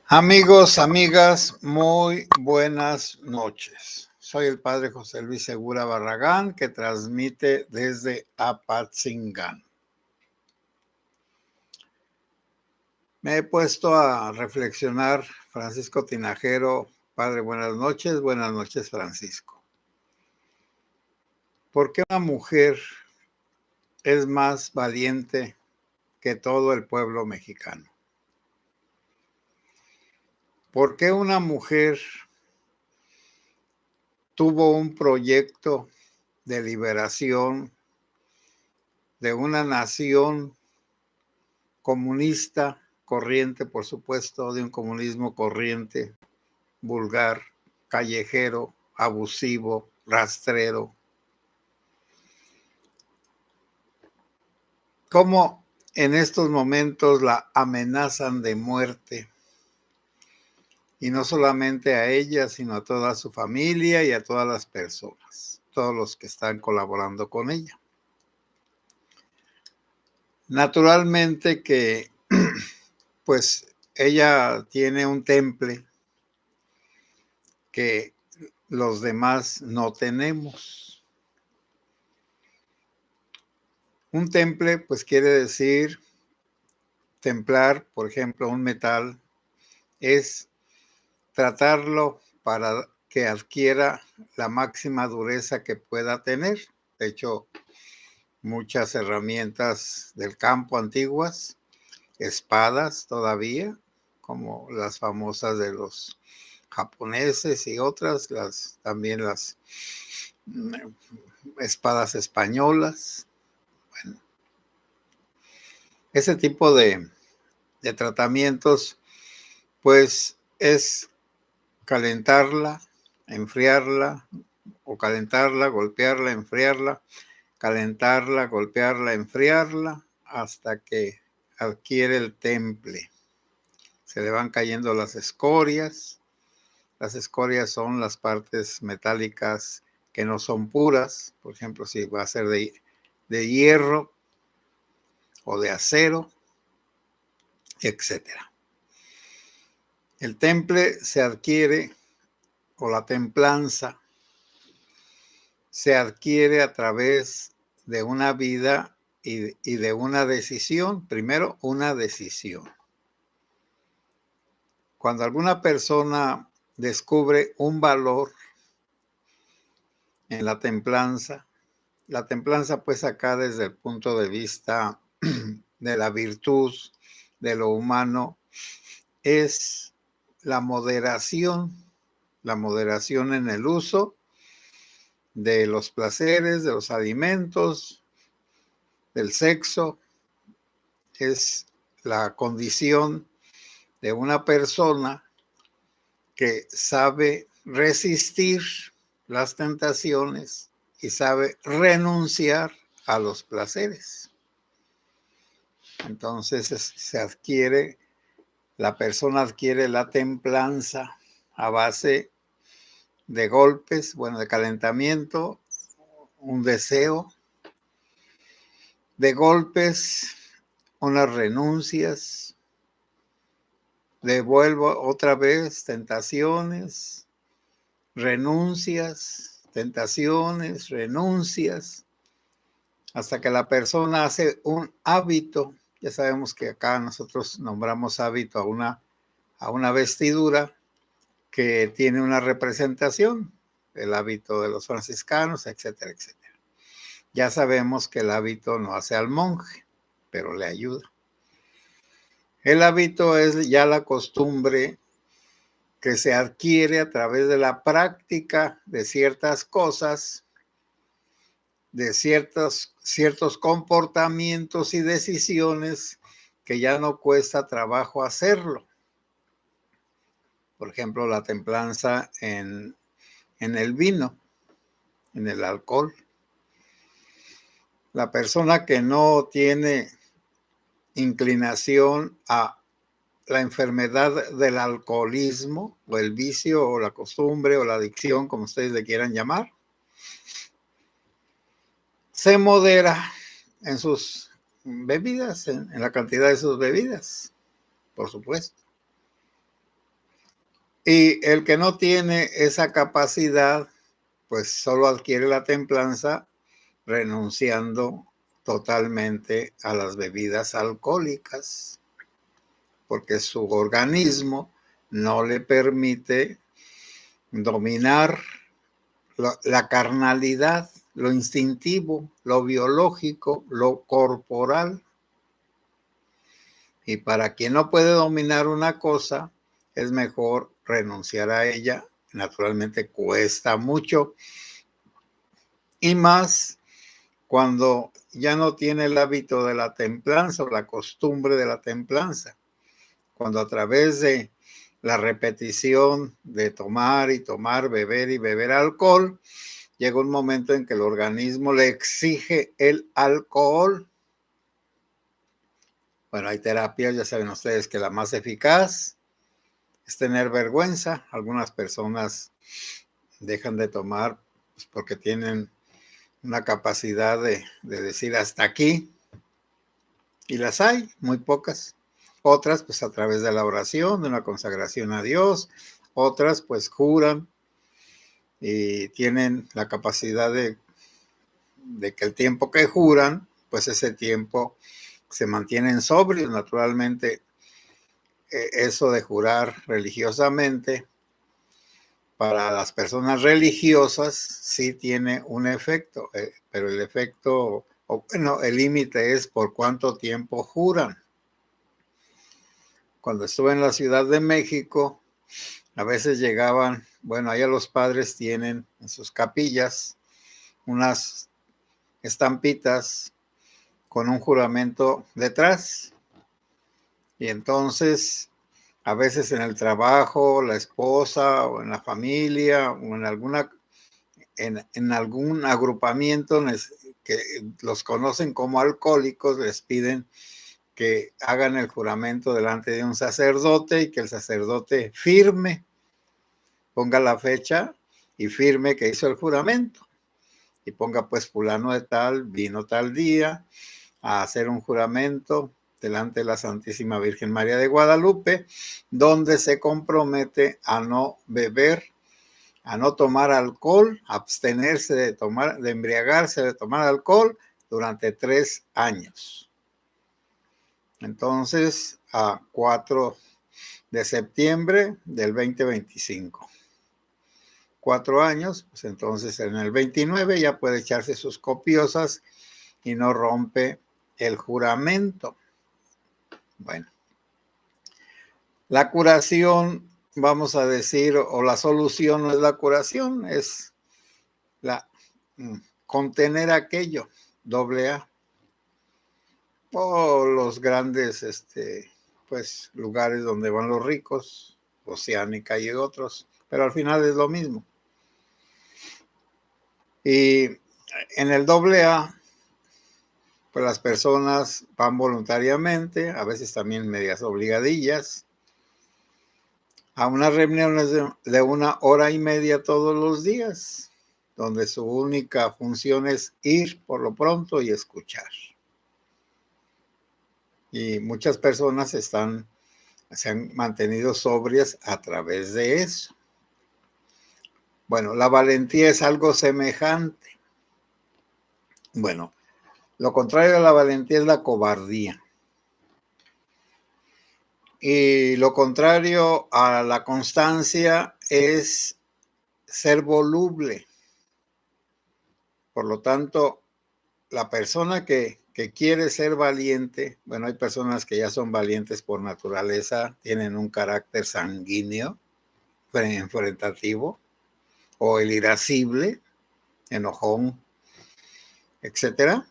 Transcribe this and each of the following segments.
Amigos, amigas, muy buenas noches. Soy el padre José Luis Segura Barragán, que transmite desde Apatzingán. Me he puesto a reflexionar, Francisco Tinajero, padre, buenas noches, Francisco. ¿Por qué una mujer es más valiente que todo el pueblo mexicano? ¿Por qué una mujer tuvo un proyecto de liberación de una nación comunista corriente, por supuesto, de un comunismo corriente, vulgar, callejero, abusivo, rastrero? ¿Cómo en estos momentos la amenazan de muerte? Y no solamente a ella, sino a toda su familia y a todas las personas, todos los que están colaborando con ella. Naturalmente que, pues, ella tiene un temple que los demás no tenemos. Un temple, pues, quiere decir templar, por ejemplo, un metal, es tratarlo para que adquiera la máxima dureza que pueda tener. De hecho, muchas herramientas del campo antiguas, espadas todavía, como las famosas de los japoneses y otras, también las espadas españolas. Bueno, ese tipo de tratamientos, pues, es calentarla, enfriarla, o calentarla, golpearla, enfriarla, calentarla, golpearla, enfriarla, hasta que adquiere el temple. Se le van cayendo las escorias. Las escorias son las partes metálicas que no son puras. Por ejemplo, si va a ser de hierro o de acero, etcétera. El temple se adquiere, o la templanza, se adquiere a través de una vida y de una decisión. Primero, una decisión. Cuando alguna persona descubre un valor en la templanza pues acá desde el punto de vista de la virtud, de lo humano, es la moderación en el uso de los placeres, de los alimentos, del sexo. Es la condición de una persona que sabe resistir las tentaciones y sabe renunciar a los placeres. Entonces la persona adquiere la templanza a base de golpes, de calentamiento, un deseo, de golpes, unas renuncias, devuelvo otra vez tentaciones, renuncias, tentaciones, renuncias, hasta que la persona hace un hábito. Ya sabemos que acá nosotros nombramos hábito a una vestidura que tiene una representación, el hábito de los franciscanos, etcétera, etcétera. Ya sabemos que el hábito no hace al monje, pero le ayuda. El hábito es ya la costumbre que se adquiere a través de la práctica de ciertas cosas, de ciertos comportamientos y decisiones que ya no cuesta trabajo hacerlo. Por ejemplo, la templanza en el vino, en el alcohol. La persona que no tiene inclinación a la enfermedad del alcoholismo, o el vicio, o la costumbre, o la adicción, como ustedes le quieran llamar, se modera en sus bebidas, en la cantidad de sus bebidas, por supuesto. Y el que no tiene esa capacidad, pues solo adquiere la templanza renunciando totalmente a las bebidas alcohólicas, porque su organismo no le permite dominar la carnalidad, lo instintivo, lo biológico, lo corporal. Y para quien no puede dominar una cosa, es mejor renunciar a ella. Naturalmente cuesta mucho, y más cuando ya no tiene el hábito de la templanza o la costumbre de la templanza. Cuando a través de la repetición de tomar y tomar, beber y beber alcohol, llega un momento en que el organismo le exige el alcohol. Bueno, hay terapias, ya saben ustedes, que la más eficaz es tener vergüenza. Algunas personas dejan de tomar pues, porque tienen una capacidad de decir hasta aquí, y las hay, muy pocas. Otras, pues a través de la oración, de una consagración a Dios. Otras, pues juran y tienen la capacidad de que el tiempo que juran, pues ese tiempo se mantienen sobrios. Naturalmente, eso de jurar religiosamente, para las personas religiosas sí tiene un efecto, pero el efecto, o bueno, el límite es por cuánto tiempo juran. Cuando estuve en la Ciudad de México, a veces llegaban, bueno, allá los padres tienen en sus capillas unas estampitas con un juramento detrás. Y entonces, a veces en el trabajo, la esposa o en la familia o en algún agrupamiento que los conocen como alcohólicos, les piden que hagan el juramento delante de un sacerdote y que el sacerdote firme, ponga la fecha y firme que hizo el juramento. Y ponga pues fulano de tal, vino tal día a hacer un juramento delante de la Santísima Virgen María de Guadalupe, donde se compromete a no beber, a no tomar alcohol, a abstenerse de embriagarse, de tomar alcohol durante 3 años. Entonces, a 4 de septiembre del 2025. 4 años, pues entonces en el 29 ya puede echarse sus copiosas y no rompe el juramento. Bueno, la curación, vamos a decir, o la solución no es la curación, es la contener aquello, AA, o los grandes pues lugares donde van los ricos, Oceánica y otros, pero al final es lo mismo. Y en el AA, pues las personas van voluntariamente, a veces también medias obligadillas, a unas reuniones de 1 hora y media todos los días, donde su única función es ir por lo pronto y escuchar. Y muchas personas se han mantenido sobrias a través de eso. Bueno, la valentía es algo semejante. Bueno, lo contrario de la valentía es la cobardía. Y lo contrario a la constancia es ser voluble. Por lo tanto, la persona que quiere ser valiente, bueno, hay personas que ya son valientes por naturaleza, tienen un carácter sanguíneo, enfrentativo, o el irascible, enojón, etcétera.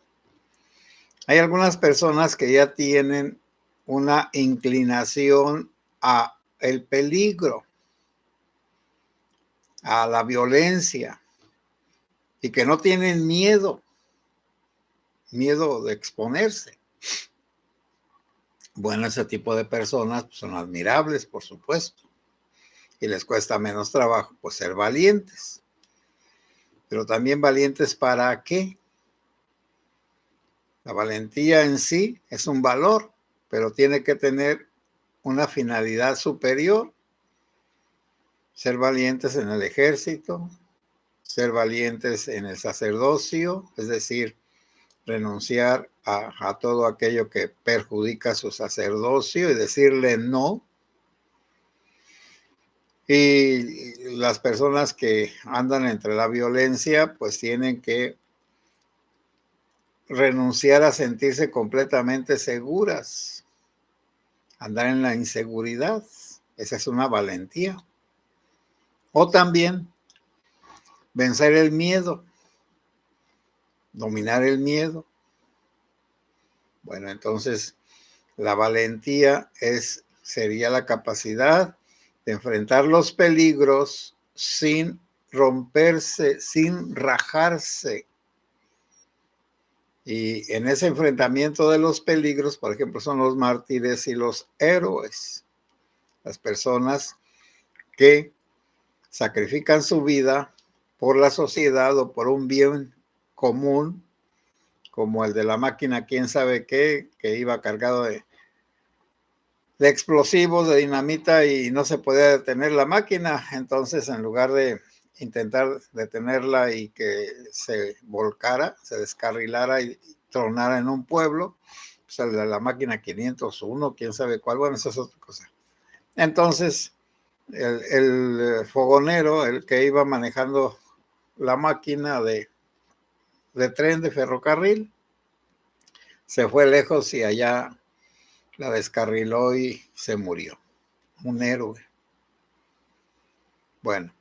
Hay algunas personas que ya tienen una inclinación a el peligro, a la violencia, y que no tienen miedo de exponerse. Bueno, ese tipo de personas pues, son admirables, por supuesto, y les cuesta menos trabajo pues ser valientes. Pero también valientes ¿para qué? La valentía en sí es un valor, pero tiene que tener una finalidad superior. ser valientes en el ejército, ser valientes en el sacerdocio, es decir, renunciar a todo aquello que perjudica su sacerdocio y decirle no. Y las personas que andan entre la violencia, pues tienen que renunciar a sentirse completamente seguras, andar en la inseguridad. Esa es una valentía. O también vencer el miedo, dominar el miedo. Bueno, entonces la valentía sería la capacidad de enfrentar los peligros sin romperse, sin rajarse. Y en ese enfrentamiento de los peligros, por ejemplo, son los mártires y los héroes, las personas que sacrifican su vida por la sociedad o por un bien común, como el de la máquina, quién sabe qué, que iba cargado de explosivos, de dinamita y no se podía detener la máquina. Entonces, en lugar de intentar detenerla y que se volcara, se descarrilara y tronara en un pueblo, pues el de la máquina 501, quién sabe cuál, bueno, eso es otra cosa. Entonces, el fogonero, el que iba manejando la máquina de tren, de ferrocarril, se fue lejos y allá la descarriló y se murió. Un héroe. Bueno,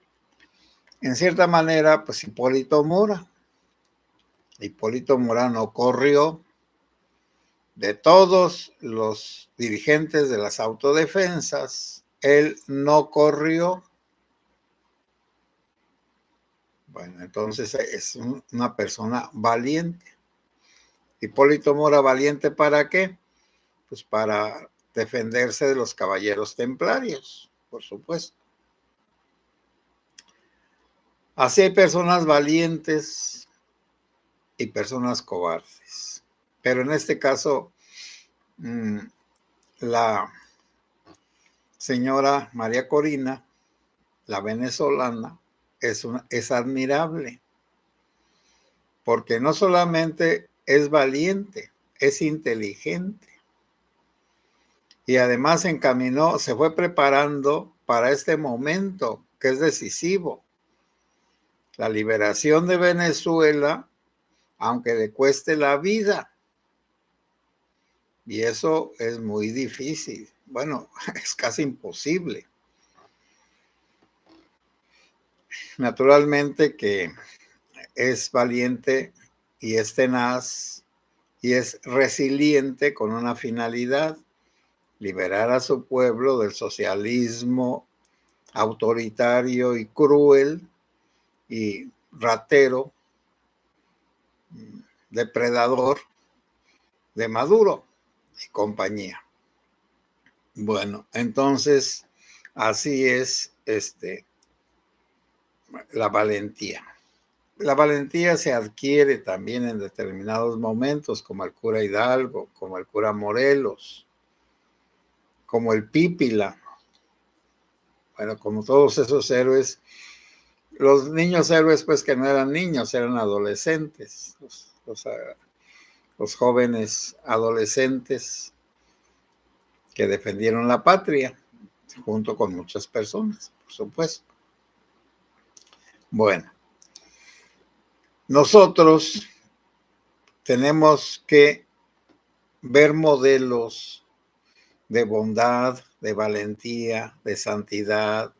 en cierta manera, pues Hipólito Mora no corrió. De todos los dirigentes de las autodefensas, él no corrió. Bueno, entonces es una persona valiente. Hipólito Mora, ¿valiente para qué? Pues para defenderse de los caballeros templarios, por supuesto. Así hay personas valientes y personas cobardes. Pero en este caso, la señora María Corina, la venezolana, es admirable, porque no solamente es valiente, es inteligente. Y además se fue preparando para este momento que es decisivo. La liberación de Venezuela, aunque le cueste la vida. Y eso es muy difícil. Bueno, es casi imposible. Naturalmente que es valiente y es tenaz y es resiliente con una finalidad: liberar a su pueblo del socialismo autoritario y cruel y ratero, depredador de Maduro y compañía. Bueno, entonces así es la valentía. La valentía se adquiere también en determinados momentos, como el cura Hidalgo, como el cura Morelos, como el Pípila. Bueno, como todos esos héroes, los niños héroes, pues que no eran niños, eran adolescentes, los jóvenes adolescentes que defendieron la patria, junto con muchas personas, por supuesto. Bueno, nosotros tenemos que ver modelos de bondad, de valentía, de santidad,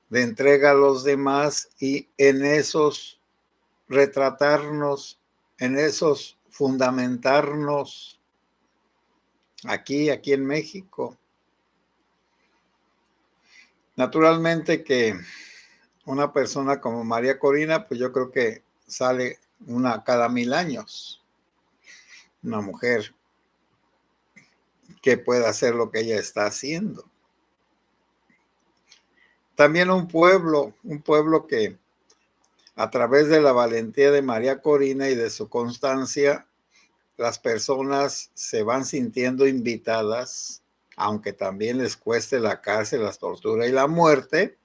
de entrega a los demás y en esos retratarnos, en esos fundamentarnos aquí en México. Naturalmente que una persona como María Corina, pues yo creo que sale una cada 1000 años. Una mujer que pueda hacer lo que ella está haciendo. También un pueblo que a través de la valentía de María Corina y de su constancia, las personas se van sintiendo invitadas, aunque también les cueste la cárcel, la tortura y la muerte,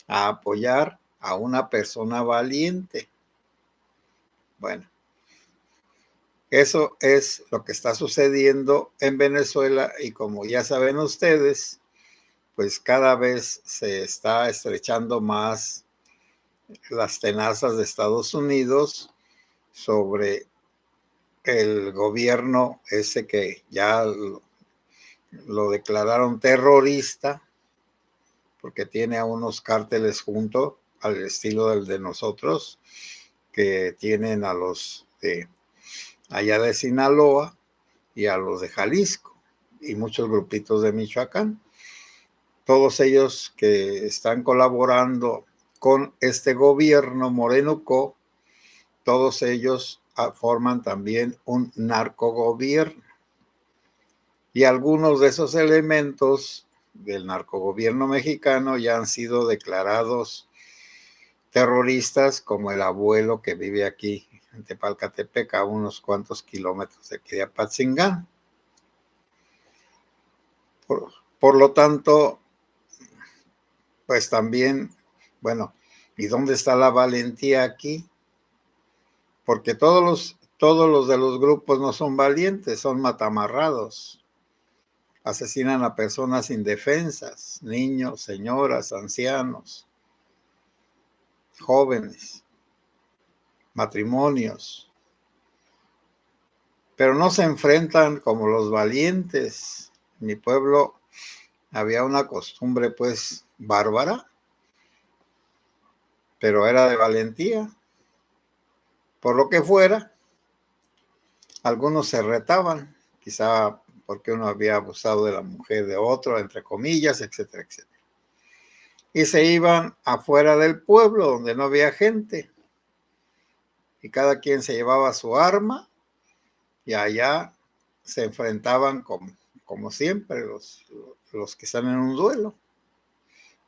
a apoyar a una persona valiente. Bueno, eso es lo que está sucediendo en Venezuela y como ya saben ustedes, pues cada vez se está estrechando más las tenazas de Estados Unidos sobre el gobierno ese que ya lo declararon terrorista porque tiene a unos cárteles junto al estilo del de nosotros, que tienen a los de allá de Sinaloa y a los de Jalisco y muchos grupitos de Michoacán. Todos ellos que están colaborando con este gobierno morenuco, todos ellos forman también un narcogobierno. Y algunos de esos elementos del narcogobierno mexicano ya han sido declarados terroristas, como el abuelo que vive aquí en Tepalcatepec, a unos cuantos kilómetros de aquí de Apatzingán. Por lo tanto, pues también, bueno, ¿y dónde está la valentía aquí? Porque todos los de los grupos no son valientes, son matamarrados. Asesinan a personas indefensas, niños, señoras, ancianos, jóvenes, matrimonios. Pero no se enfrentan como los valientes. En mi pueblo había una costumbre pues bárbara, pero era de valentía. Por lo que fuera, algunos se retaban, quizá porque uno había abusado de la mujer de otro, entre comillas, etcétera, etcétera. Y se iban afuera del pueblo donde no había gente. Y cada quien se llevaba su arma y allá se enfrentaban como siempre los que están en un duelo.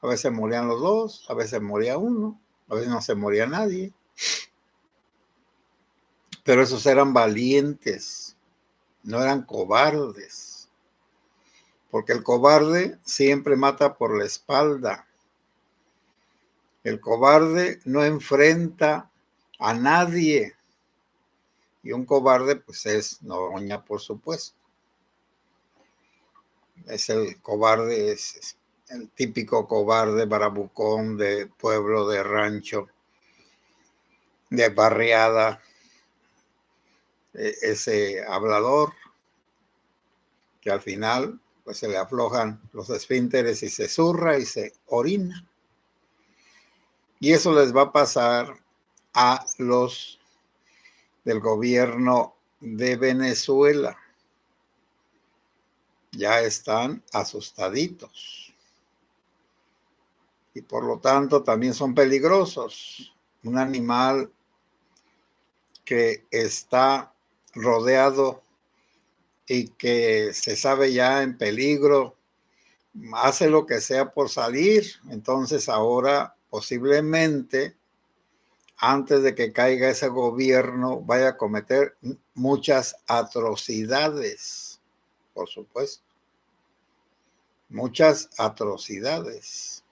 A veces morían los dos, a veces moría uno, a veces no se moría nadie. Pero esos eran valientes, no eran cobardes. Porque el cobarde siempre mata por la espalda. El cobarde no enfrenta a nadie. Y un cobarde, pues es Noroña, por supuesto. Es el cobarde, es el típico cobarde barabucón de pueblo, de rancho, de barriada. Ese hablador que al final pues se le aflojan los esfínteres y se zurra y se orina. Y eso les va a pasar a los del gobierno de Venezuela. Ya están asustaditos. Y por lo tanto también son peligrosos. Un animal que está rodeado y que se sabe ya en peligro, hace lo que sea por salir. Entonces ahora posiblemente antes de que caiga ese gobierno vaya a cometer muchas atrocidades, por supuesto, muchas atrocidades.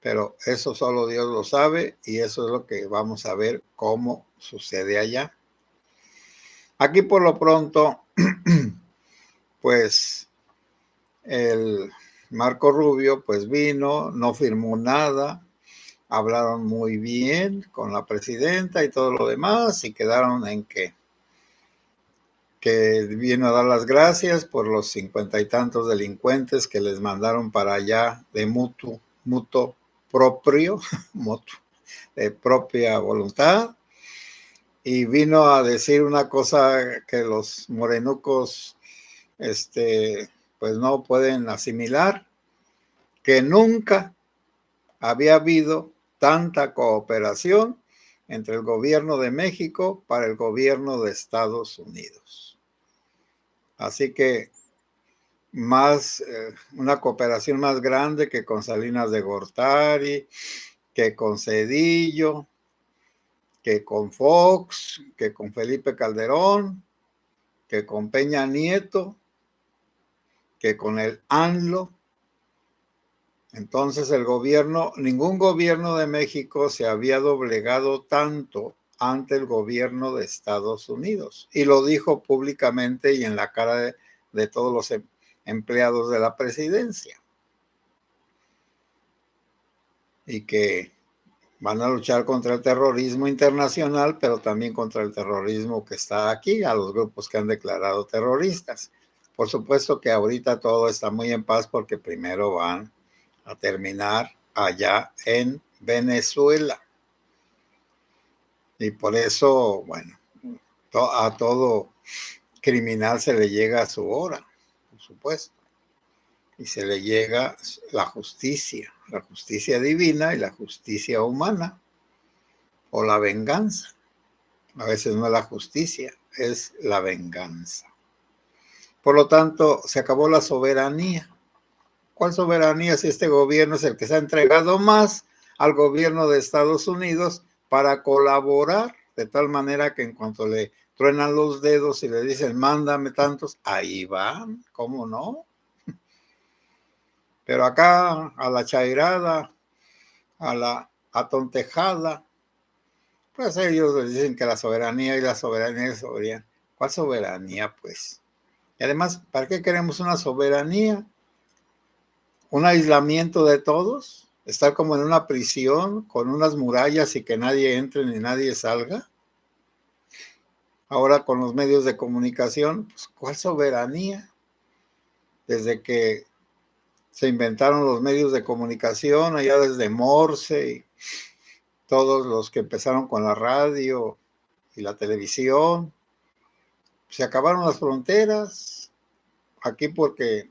Pero eso solo Dios lo sabe y eso es lo que vamos a ver cómo sucede allá. Aquí por lo pronto, pues el Marco Rubio pues vino, no firmó nada, hablaron muy bien con la presidenta y todo lo demás y quedaron en que vino a dar las gracias por los 50 y tantos delincuentes que les mandaron para allá de mutuo propio, de propia voluntad. Y vino a decir una cosa que los morenucos pues no pueden asimilar, que nunca había habido tanta cooperación entre el gobierno de México para el gobierno de Estados Unidos. Así que una cooperación más grande que con Salinas de Gortari, que con Zedillo, que con Fox, que con Felipe Calderón, que con Peña Nieto, que con el ANLO, Entonces ningún gobierno de México se había doblegado tanto ante el gobierno de Estados Unidos. Y lo dijo públicamente y en la cara de todos los empleados de la presidencia. Y que van a luchar contra el terrorismo internacional, pero también contra el terrorismo que está aquí, a los grupos que han declarado terroristas. Por supuesto que ahorita todo está muy en paz porque primero van a terminar allá en Venezuela. Y por eso, bueno, a todo criminal se le llega a su hora, por supuesto. Y se le llega la justicia divina y la justicia humana, o la venganza. A veces no es la justicia, es la venganza. Por lo tanto, se acabó la soberanía. ¿Cuál soberanía si este gobierno es el que se ha entregado más al gobierno de Estados Unidos para colaborar? De tal manera que en cuanto le truenan los dedos y le dicen, mándame tantos, ahí van, ¿cómo no? Pero acá, a la chairada, a la atontejada, pues ellos les dicen que la soberanía y la soberanía es soberanía. ¿Cuál soberanía, pues? Y además, ¿para qué queremos una soberanía? ¿Un aislamiento de todos? ¿Estar como en una prisión con unas murallas y que nadie entre ni nadie salga? Ahora con los medios de comunicación, pues, ¿cuál soberanía? Desde que se inventaron los medios de comunicación, allá desde Morse y todos los que empezaron con la radio y la televisión, se acabaron las fronteras, aquí porque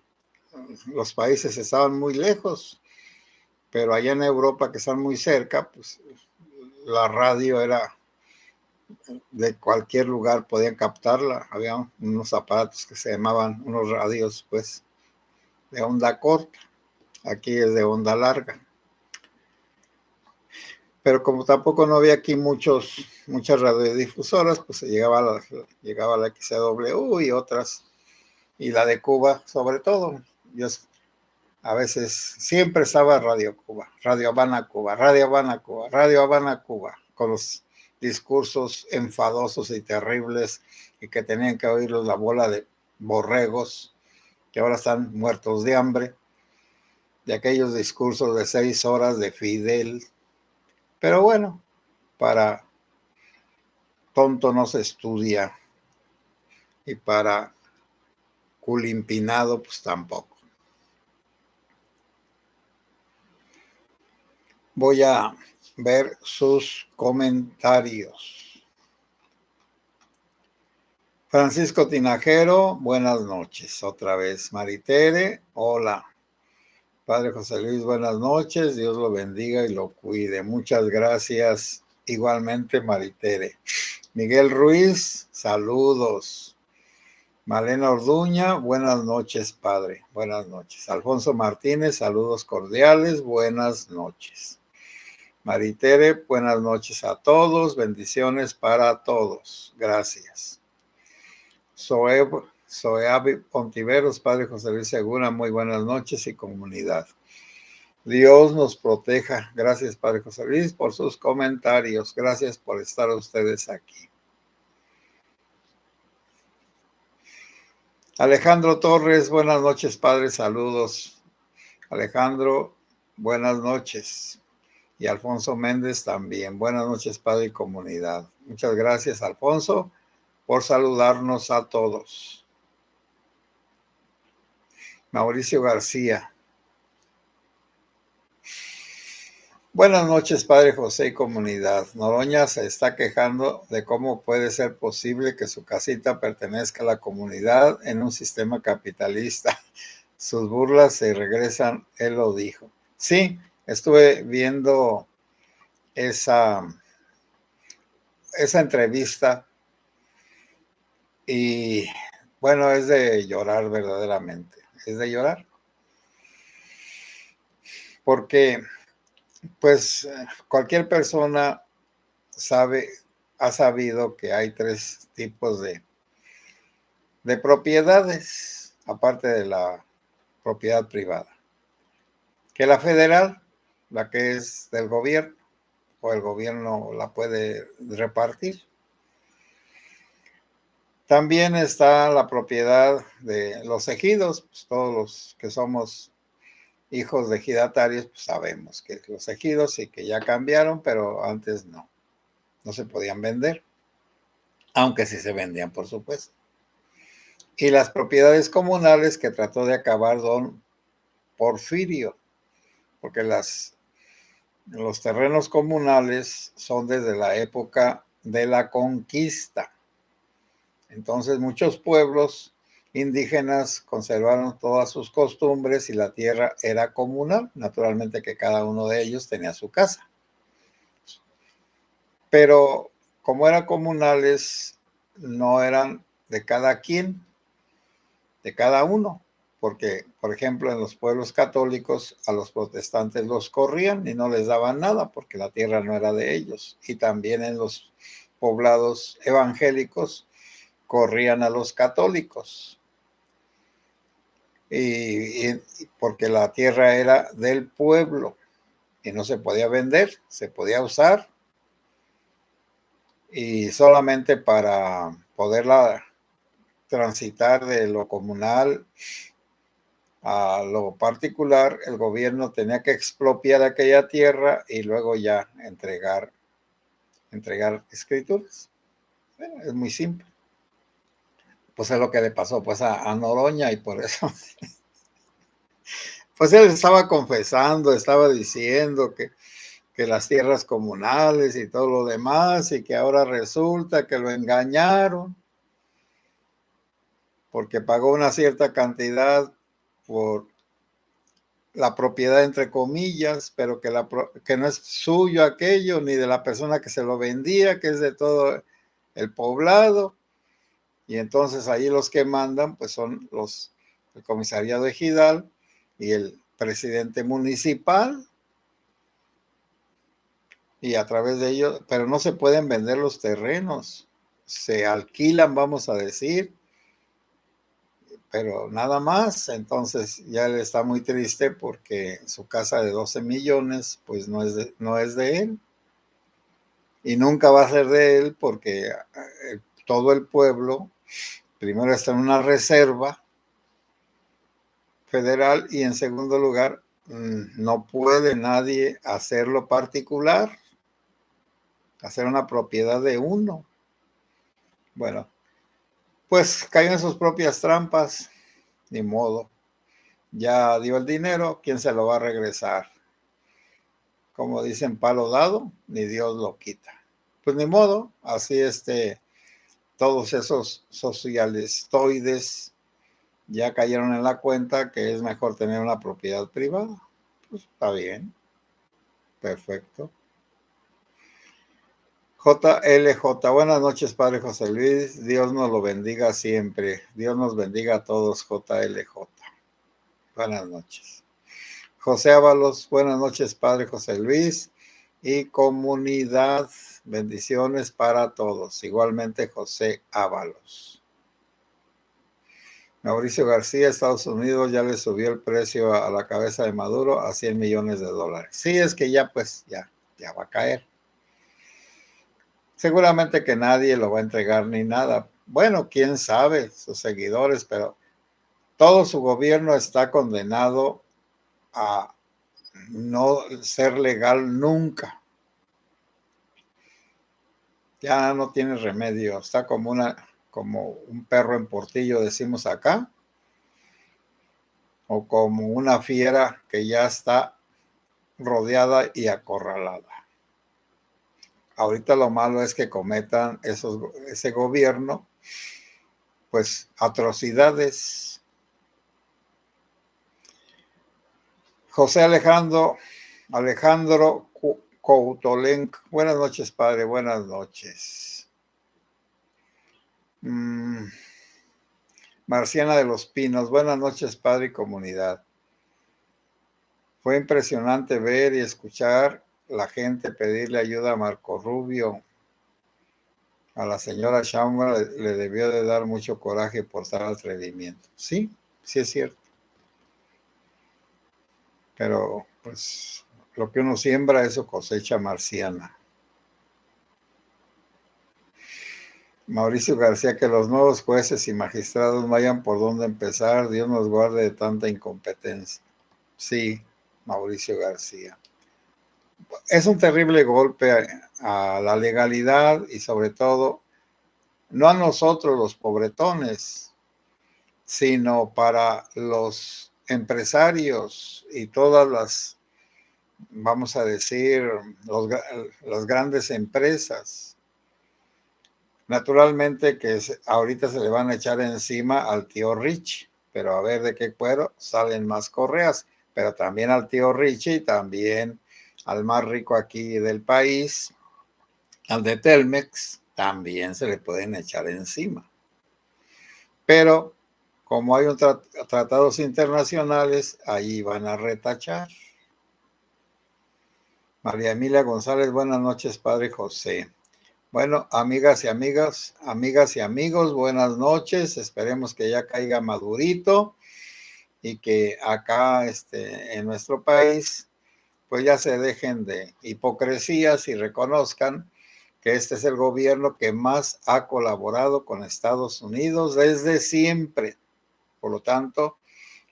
los países estaban muy lejos, pero allá en Europa que están muy cerca, pues la radio era de cualquier lugar, podían captarla. Había unos aparatos que se llamaban, unos radios, pues, de onda corta. Aquí es de onda larga. Pero como tampoco no había aquí muchas radiodifusoras, pues se llegaba a la XCW y otras, y la de Cuba sobre todo. Yo a veces siempre estaba Radio Cuba, Radio Habana Cuba, Radio Habana Cuba, Radio Habana Cuba, con los discursos enfadosos y terribles y que tenían que oírlos la bola de borregos que ahora están muertos de hambre, de aquellos discursos de 6 horas de Fidel. Pero bueno, para tonto no se estudia y para culimpinado pues tampoco. Voy a ver sus comentarios. Francisco Tinajero, buenas noches. Otra vez. Maritere, hola. Padre José Luis, buenas noches. Dios lo bendiga y lo cuide. Muchas gracias. Igualmente, Maritere. Miguel Ruiz, saludos. Malena Orduña, buenas noches, Padre. Buenas noches. Alfonso Martínez, saludos cordiales. Buenas noches. Maritere, buenas noches a todos. Bendiciones para todos. Gracias. Soeabi Pontiveros, Padre José Luis Segura, muy buenas noches y comunidad. Dios nos proteja. Gracias, Padre José Luis, por sus comentarios. Gracias por estar ustedes aquí. Alejandro Torres, buenas noches, Padre, saludos. Alejandro, buenas noches. Y Alfonso Méndez también. Buenas noches, Padre y comunidad. Muchas gracias, Alfonso, por saludarnos a todos. Mauricio García. Buenas noches, Padre José y comunidad. Noroña se está quejando de cómo puede ser posible que su casita pertenezca a la comunidad en un sistema capitalista. Sus burlas se regresan, él lo dijo. Sí, estuve viendo esa entrevista y bueno, es de llorar verdaderamente. Es de llorar. Porque pues cualquier persona ha sabido que hay 3 tipos de propiedades, aparte de la propiedad privada, que la federal, la que es del gobierno, o el gobierno la puede repartir. También está la propiedad de los ejidos, pues todos los que somos hijos de ejidatarios, pues sabemos que los ejidos y que ya cambiaron, pero antes no se podían vender, aunque sí se vendían, por supuesto. Y las propiedades comunales que trató de acabar don Porfirio, porque los terrenos comunales son desde la época de la conquista. Entonces muchos pueblos indígenas conservaron todas sus costumbres y la tierra era comunal. Naturalmente que cada uno de ellos tenía su casa. Pero como eran comunales, no eran de cada quien, de cada uno. Porque, por ejemplo, en los pueblos católicos a los protestantes los corrían y no les daban nada porque la tierra no era de ellos. Y también en los poblados evangélicos corrían a los católicos. Y porque la tierra era del pueblo y no se podía vender, se podía usar y solamente para poderla transitar de lo comunal a lo particular, el gobierno tenía que expropiar aquella tierra y luego ya entregar escrituras. Bueno, es muy simple. Pues es lo que le pasó pues a Noroña y por eso pues él estaba confesando, estaba diciendo que las tierras comunales y todo lo demás, y que ahora resulta que lo engañaron porque pagó una cierta cantidad por la propiedad entre comillas, pero que no es suyo aquello, ni de la persona que se lo vendía, que es de todo el poblado. Y entonces ahí los que mandan pues son el comisariado ejidal y el presidente municipal, y a través de ellos, pero no se pueden vender los terrenos, se alquilan, vamos a decir, pero nada más. Entonces ya él está muy triste porque su casa de 12 millones pues no es de él y nunca va a ser de él porque todo el pueblo primero está en una reserva federal y en segundo lugar no puede nadie hacerlo particular, hacer una propiedad de uno. Bueno, pues cayó en sus propias trampas, ni modo. Ya dio el dinero, ¿quién se lo va a regresar? Como dicen, palo dado, ni Dios lo quita. Pues ni modo, así todos esos socialistoides ya cayeron en la cuenta que es mejor tener una propiedad privada. Pues está bien, perfecto. JLJ, buenas noches, Padre José Luis. Dios nos lo bendiga siempre. Dios nos bendiga a todos, JLJ. Buenas noches. José Ábalos, buenas noches, Padre José Luis y comunidad. Bendiciones para todos. Igualmente, José Ábalos. Mauricio García, Estados Unidos ya le subió el precio a la cabeza de Maduro a 100 millones de dólares. Sí, es que ya va a caer. Seguramente que nadie lo va a entregar ni nada. Bueno, quién sabe, sus seguidores, pero todo su gobierno está condenado a no ser legal nunca. Ya no tiene remedio. Está como un perro en portillo, decimos acá, o como una fiera que ya está rodeada y acorralada. Ahorita lo malo es que cometan ese gobierno, pues, atrocidades. José Alejandro Coutolenc, buenas noches, padre, buenas noches. Marciana de los Pinos, buenas noches, padre y comunidad. Fue impresionante ver y escuchar la gente pedirle ayuda a Marco Rubio. A la señora Sheinbaum le debió de dar mucho coraje por tal atrevimiento. Sí, sí es cierto. Pero pues lo que uno siembra, eso cosecha marciana. Mauricio García, que los nuevos jueces y magistrados no hayan por dónde empezar, Dios nos guarde de tanta incompetencia. Sí, Mauricio García. Es un terrible golpe a la legalidad y sobre todo, no a nosotros los pobretones, sino para los empresarios y todas las, vamos a decir, las grandes empresas. Naturalmente que ahorita se le van a echar encima al tío Rich, pero a ver de qué cuero salen más correas, pero también al tío Rich y también al más rico aquí del país, al de Telmex, también se le pueden echar encima. Pero como hay tratados internacionales, ahí van a retachar. María Emilia González, buenas noches, Padre José. Bueno, amigas y amigos, buenas noches. Esperemos que ya caiga madurito y que acá en nuestro país pues ya se dejen de hipocresías y reconozcan que este es el gobierno que más ha colaborado con Estados Unidos desde siempre. Por lo tanto,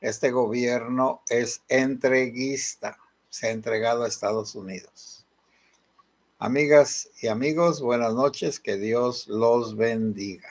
este gobierno es entreguista, se ha entregado a Estados Unidos. Amigas y amigos, buenas noches, que Dios los bendiga.